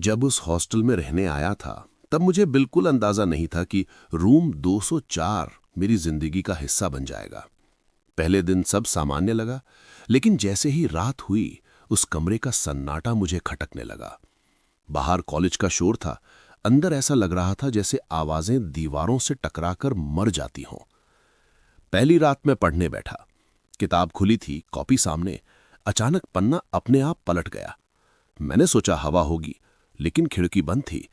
जब उस हॉस्टल में रहने आया था तब मुझे बिल्कुल अंदाजा नहीं था कि रूम 204 मेरी जिंदगी का हिस्सा बन जाएगा। पहले दिन सब सामान्य लगा, लेकिन जैसे ही रात हुई उस कमरे का सन्नाटा मुझे खटकने लगा। बाहर कॉलेज का शोर था, अंदर ऐसा लग रहा था जैसे आवाजें दीवारों से टकराकर मर जाती हों। पहली रात में पढ़ने बैठा, किताब खुली थी, कॉपी सामने। अचानक पन्ना अपने आप पलट गया। मैंने सोचा हवा होगी, लेकिन खिड़की बंद थी।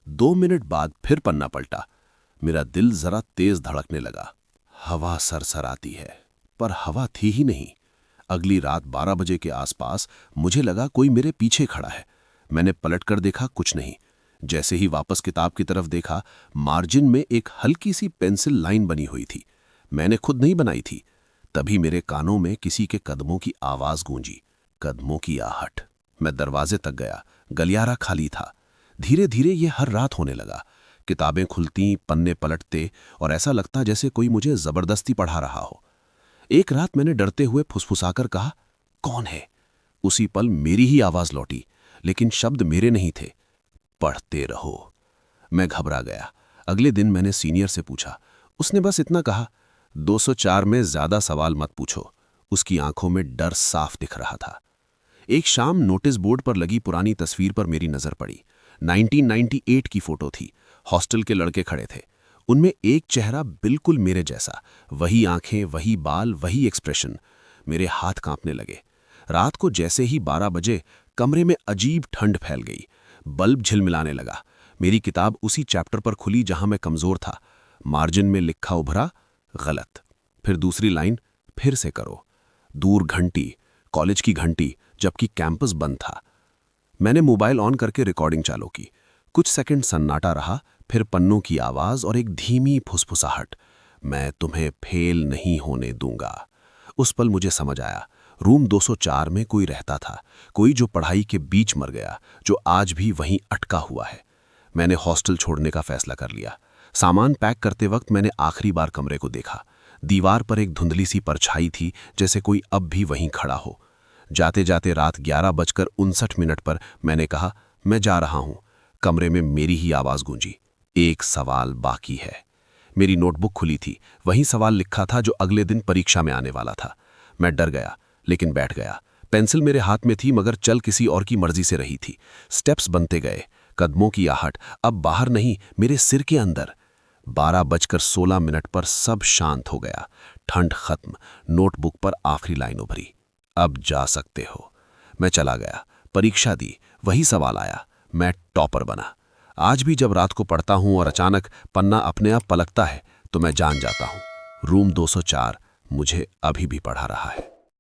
2 मिनट बाद फिर पन्ना पलटा। मेरा दिल जरा तेज धड़कने लगा। हवा सरसराती है, पर हवा थी ही नहीं। अगली रात 12 बजे के आसपास मुझे लगा कोई मेरे पीछे खड़ा है। मैंने पलटकर देखा, कुछ नहीं। जैसे ही वापस किताब की तरफ देखा, मार्जिन में एक हल्की सी पेंसिल लाइन बनी हुई थी। मैंने खुद नहीं बनाई थी। तभी मेरे कानों में किसी के कदमों की आवाज गूंजी, कदमों की आहट। मैं दरवाजे तक गया, गलियारा खाली था। धीरे धीरे ये हर रात होने लगा। किताबें खुलती, पन्ने पलटते और ऐसा लगता जैसे कोई मुझे जबरदस्ती पढ़ा रहा हो। एक रात मैंने डरते हुए फुसफुसाकर कहा, कौन है? उसी पल मेरी ही आवाज लौटी, लेकिन शब्द मेरे नहीं थे। पढ़ते रहो। मैं घबरा गया। अगले दिन मैंने सीनियर से पूछा। उसने बस इतना कहा, 204 में ज्यादा सवाल मत पूछो। उसकी आंखों में डर साफ दिख रहा था। एक शाम नोटिस बोर्ड पर लगी पुरानी तस्वीर पर मेरी नजर पड़ी। 1998 की फोटो थी। हॉस्टल के लड़के खड़े थे। उनमें एक चेहरा बिल्कुल मेरे जैसा, वही आंखें, वही बाल, वही एक्सप्रेशन। मेरे हाथ कांपने लगे। रात को जैसे ही 12 बजे कमरे में अजीब ठंड फैल गई। बल्ब झिलमिलाने लगा। मेरी किताब उसी चैप्टर पर खुली जहां मैं कमजोर था। मार्जिन में लिखा उभरा, गलत। फिर दूसरी लाइन, फिर से करो। दूर घंटी, कॉलेज की घंटी, जबकि कैंपस बंद था। मैंने मोबाइल ऑन करके रिकॉर्डिंग चालू की। कुछ सेकंड सन्नाटा रहा, फिर पन्नों की आवाज और एक धीमी फुसफुसाहट, मैं तुम्हें फेल नहीं होने दूंगा। उस पल मुझे समझ आया, रूम 204 में कोई रहता था, कोई जो पढ़ाई के बीच मर गया, जो आज भी वहीं अटका हुआ है। मैंने हॉस्टल छोड़ने का फैसला कर लिया। सामान पैक करते वक्त मैंने आखिरी बार कमरे को देखा। दीवार पर एक धुंधली सी परछाई थी, जैसे कोई अब भी वहीं खड़ा हो। जाते जाते रात 11:59 पर मैंने कहा, मैं जा रहा हूं। कमरे में मेरी ही आवाज गूंजी, एक सवाल बाकी है। मेरी नोटबुक खुली थी। वही सवाल लिखा था जो अगले दिन परीक्षा में आने वाला था। मैं डर गया, लेकिन बैठ गया। पेंसिल मेरे हाथ में थी, मगर चल किसी और की मर्जी से रही थी। स्टेप्स बनते गए, कदमों की आहट अब बाहर नहीं, मेरे सिर के अंदर। 12:16 पर सब शांत हो गया। ठंड खत्म। नोटबुक पर आखिरी लाइन उभरी, अब जा सकते हो। मैं चला गया, परीक्षा दी, वही सवाल आया। मैं टॉपर बना। आज भी जब रात को पढ़ता हूं और अचानक पन्ना अपने आप पलकता है, तो मैं जान जाता हूं, रूम 204 मुझे अभी भी पढ़ा रहा है।